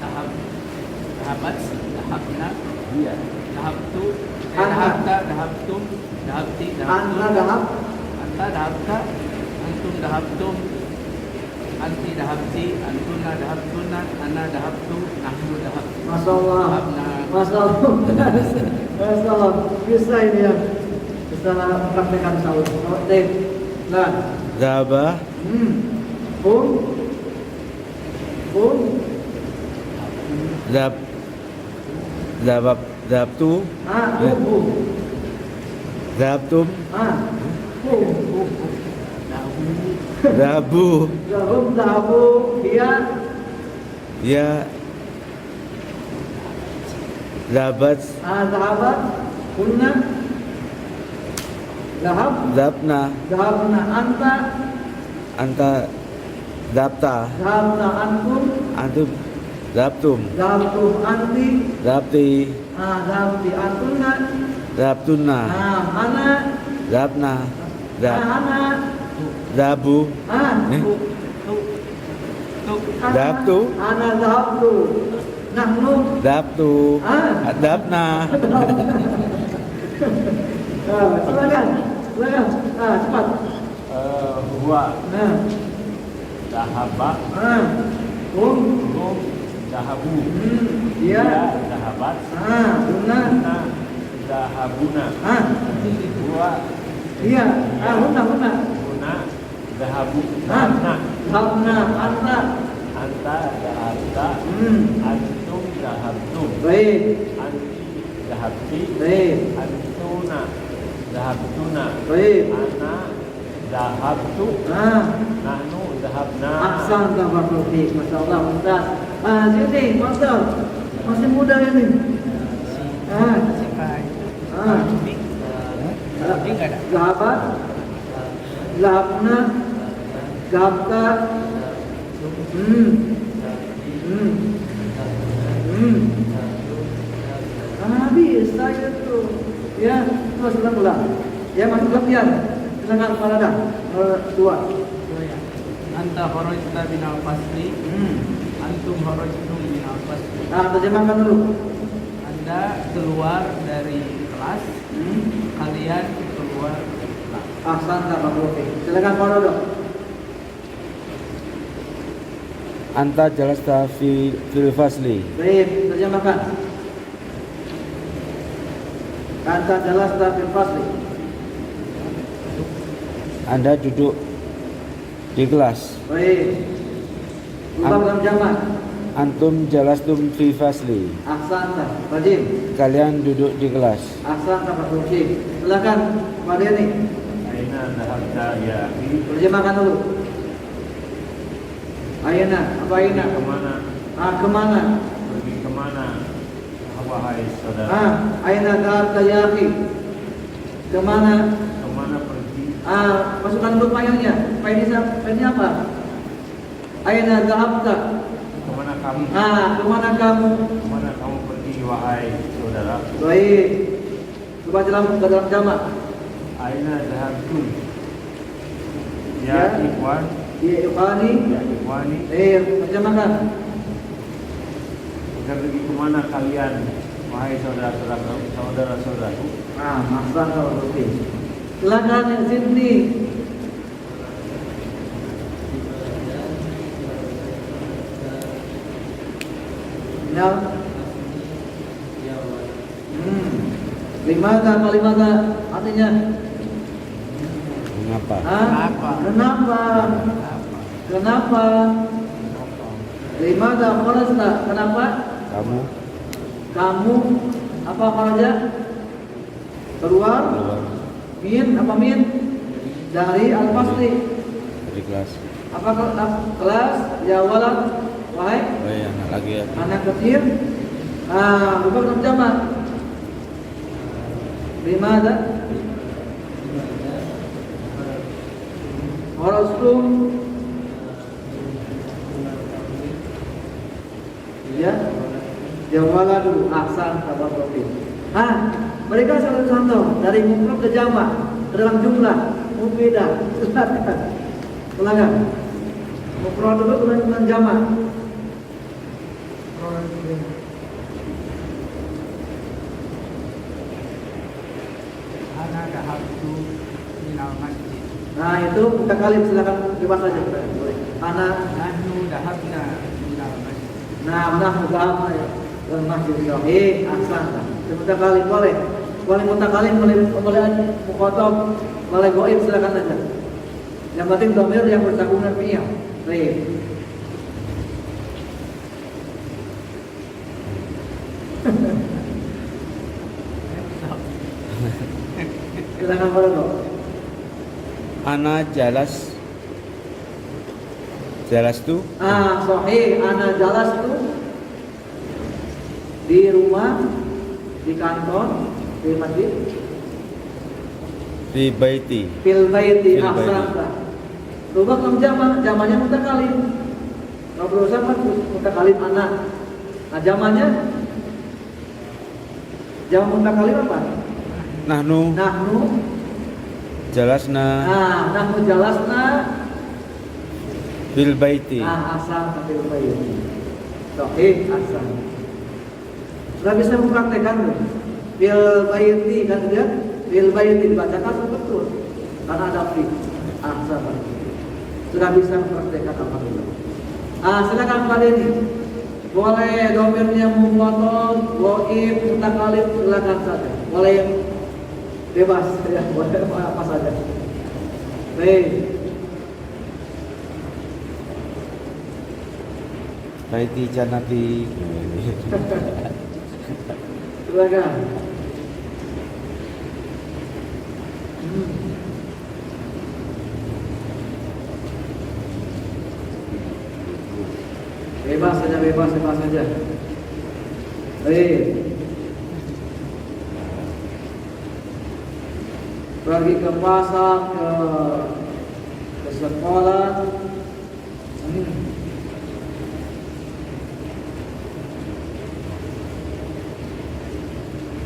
dhahabat, dhahabna,
iya,
dhahabtu,
Anta.
dhahabta, dhahabtum, dhahabti,
Anta
dhahabtum,
zahab,
anta dhahabta, antum dhahabtum, anti dhahabti, antuna dhahabtunna, ana dhahabtu, nahnu dhahabtu.
Masya Allah.
Dhahabna.
Masya Allah. Masya Allah. Bisa ini ya. Bisa praktekkan sahur. Baik. Nah.
zahaba, zahab, zahabtu, zahabtum, zahabu,
Zahabu,
ya, zahabat,
zahabat, kunna, zahabna,
zahabna,
anta,
anta Dapta.
Dhahabna antum.
Antum. Daptum.
Dhahabtum anti.
Dapti.
Dhahabti antunna.
Daptunna.
Ana.
Dapna.
Ana.
Dabu.
Tu.
Daptu.
Ana dhahabtu. Nahnu.
Daptu. Dapna.
Silakan. Cepat.
Huwa dahaba.
Hum.
Dahabu.
Dia.
Dahabat.
Huna.
Dahabuna. Huwa.
Dia. Huna.
Huna. Dahabu.
Habna. Anta.
Anta dahabta. Antum dahabtum.
Baik.
Anti dahabti.
Baik.
Antuna dahabtuna.
Baik.
Ana dahabtu. Nahnu dahabna.
Ahsan barakallahu fiik. Masyaallah Ustaz. Sini, Ustaz. Masih muda ini. Zahabat. Zahabna. Zahabta. Bisa itu. Ya, terus ulang. Ya, masuk latihan. Silakan Farada. Dua.
Anta kharajta minal fasli. Antum kharajtum minal fasli.
Terjemahkan dulu.
Anda keluar dari kelas. Kalian keluar dari kelas.
Ahsan barakallahu fiik. Silakan Farada.
Anta jalasta fil fasli.
Baik, terjemahkan. Anta jalasta fil fasli.
Anda duduk di kelas.
Baik. Ubah dalam jamak.
Antum jalastum fi fasli.
Ahsan, rajin.
Kalian duduk di kelas.
Ahsan, barakallahu fiik. Silakan Pak Denny.
Aina dahabta ya akhi?
Terjemahkan dulu. Aina, apa aina?
Kemana?
Kemana?
Pergi kemana? Wahai saudara.
Aina dhahabta ya akhi? Kemana?
Kemana pergi?
Masukkan dulu file-nya. File-nya apa? Aina dhahabta?
Kemana kamu?
Kemana kamu?
Kemana kamu pergi wahai saudara?
Baik. Coba dalam jamak.
Aina dahabtum?
Ya.
Ya ikhwan.
Ya ikhwani.
Ya ikhwani.
Terjemahkan.
Kita pergi kemana kalian wahai saudara-saudaraku?
Ahsan barakallahu fiik. Silakan yang sini. Ya. Kalimata artinya
Mengapa?
Kenapa? Limata kharajta? Kenapa? Kamu apa kharaja? Keluar? Min apa min? Dari al-fasli.
Di kelas.
Apa kelas? Ya walad. Wahai
Anak lagi ya.
anak kecil. Bukan terjemah. Limada? Kharajtum? Ya, jawala dulu. Ahsan barakallahu fiik. Mereka salah contoh dari mufrad ke jamak ke dalam jumlah mufidah. Silakan. Mufrad dulu kemudian jamak.
Ana dahabtu minal masjid.
Itu kita kali silakan bebas saja. Boleh.
Nahnu dahabna minal masjid.
Mana mudahab dan masjid sahih. Ahsan. Mutakallin boleh. Boleh mutakallin, boleh mukhatab, boleh gaib, silakan saja. Yang penting dhamir yang bersambungan fi'il. Baik. Silakan Pak.
Ana jalas tu
Sahih. Ana jalas tu di rumah, di kantor, di masjid,
fi baiti.
fil baiti.
Fil baiti.
Ahsan. Rubah kamu jamannya mutakalim. Kalau berusaha kan mutakalim anak. Nah jamannya jaman mutakalim apa?
Nahnu
Nahnu.
jalasna
Nah, nahnu jalasna.
bil baiti.
Nah, asal bil baiti. Sahih asal. Sudah bisa mempraktekkan tuh. Bil baiti kan dia? Bil baiti dibacakan betul. Karena ada fi. Asal. Sudah bisa mempraktekkan alhamdulillah. Ah, silakan Pak Denny. Boleh domirnya mufrad, dhaif, mutakalim silakan saja. Boleh bebas ya, boleh apa saja. Baik.
Baiti jannati.
Silakan. Bebas saja. Baik. Pergi ke pasar, ke sekolah.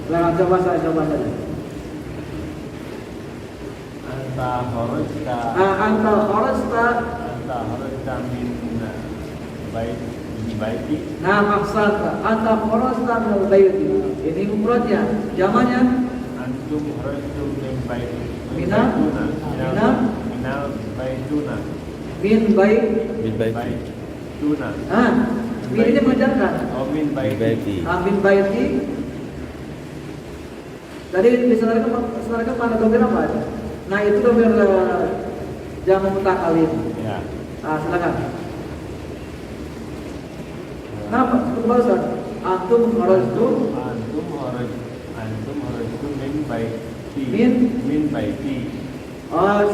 Silakan coba saja.
Anta kharajta
Anta kharajta.
anta kharajta min baiti.
Nah, maksud anta kharajta min al-baiti. Ini mufradnya. Jamannya
Antum kharajtum min baiti.
Minal
baituna.
min bait.
Bil baiti.
Baituna.
Min ini mengajarkan.
Oh, min
Bil
baiti.
baiti.
Min baiti. Tadi disarankan pada domir apa? Nah, itu domir jamu mutakalim.
Ya.
Silakan. Nah, kembali Ustaz. Antum kharajtum
Antum kharajtum min baiti.
Min?
Baiti.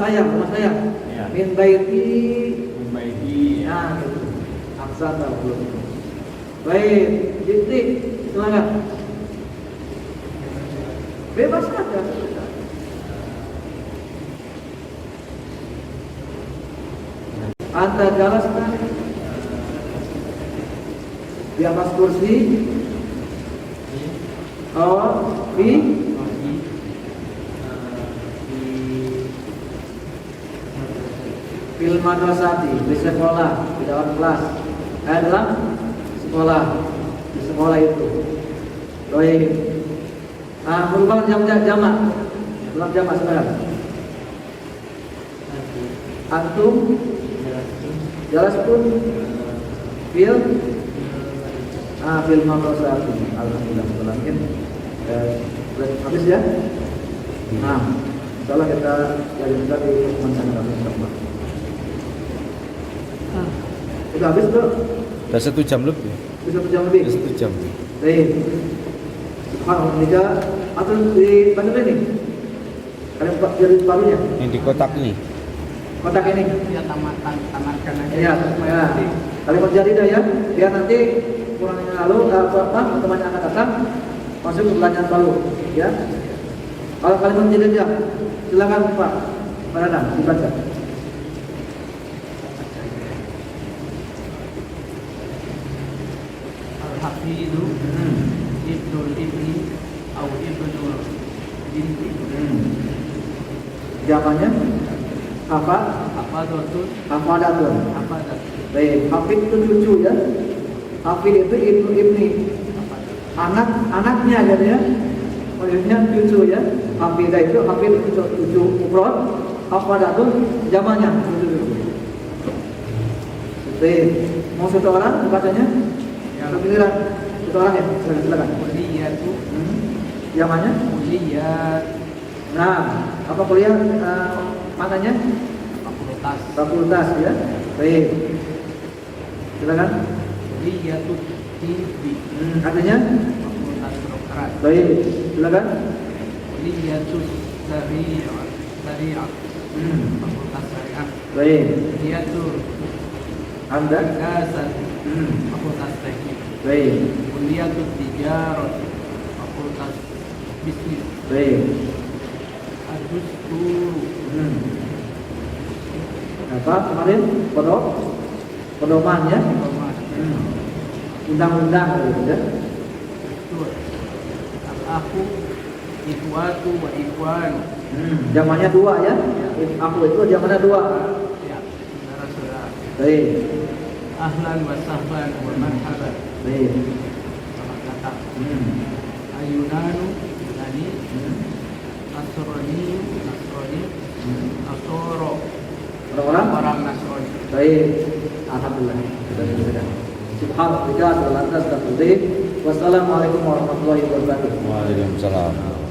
Saya.
Ya.
Min baiti.
Min baiti.
Nah, gitu. Aksara belum. Baik, titik. Silakan. Bebas saja. Anta jalasna di atas kursi. Di fil madrasati, di sekolah, di dalam kelas. Dalam sekolah, di sekolah itu. Baik. Merupakan jamak. Dalam jamak sekarang. Antum jalaspun fil madrasati. Alhamdulillah. Habis ya? Nah, insyaallah kita lanjutkan di pertemuan kami insyaallah. Sudah habis tuh?
Udah 1 jam lebih.
Bisa 1 jam lebih?
Udah 1 jam.
Baik. Subhanallah, atau di mana ini? Ada jadi parunya?
Yang di kotak ini.
Kotak ini.
Ya tamatkan aja.
Ya. Kalimat jadi dah ya. Biar nanti kurang yang lalu teman yang akan datang masuk ke pertanyaan baru, ya. Kalau kalimat jadi ya, silakan Pak Radang dibaca.
Al-Hafidu ibnul ibni atau ibnul binti.
Jawabannya apa?
Hafadatun.
Baik, hafid itu cucu ya. Hafid itu ibni. Anaknya kan ya. Maksudnya cucu ya. Hafidah itu cucu mufrad. Hafadatun jamannya cucu. Baik, mau satu orang bacanya? Satu giliran. Satu orang ya. Silakan.
Kuliatu.
Jamannya?
Kuliyat.
Nah, apa kuliah maknanya? Fakultas ya. Baik. Silakan.
Kuliyatu TV.
Artinya?
Fakultas kedokteran.
Baik. Silakan.
Kuliyatu syariah. Fakultas syariah.
Baik.
Kuliyatu
Anda?
Dasar. Fakultas teknik.
Baik.
Kuliyatu tijarah. Fakultas bisnis.
Baik.
Adusturu.
Apa kemarin pedoman ya, undang-undang gitu ya.
Betul. Al-akhu ikhwatu wa ikhwanu.
Jamannya dua ya. Aku itu jamannya dua.
Ya, saudara-saudara.
Baik.
Ahlan wa sahlan wa marhaban.
Baik.
Selamat datang. Ayunanu Yunani, Nasrani Nasrani, Nasoro
Orang-orang.
Nasrani.
Baik. Alhamdulillah. Sudah. Subhanallah, dan lantas dan Wassalamualaikum warahmatullahi wabarakatuh.
Waalaikumsalam.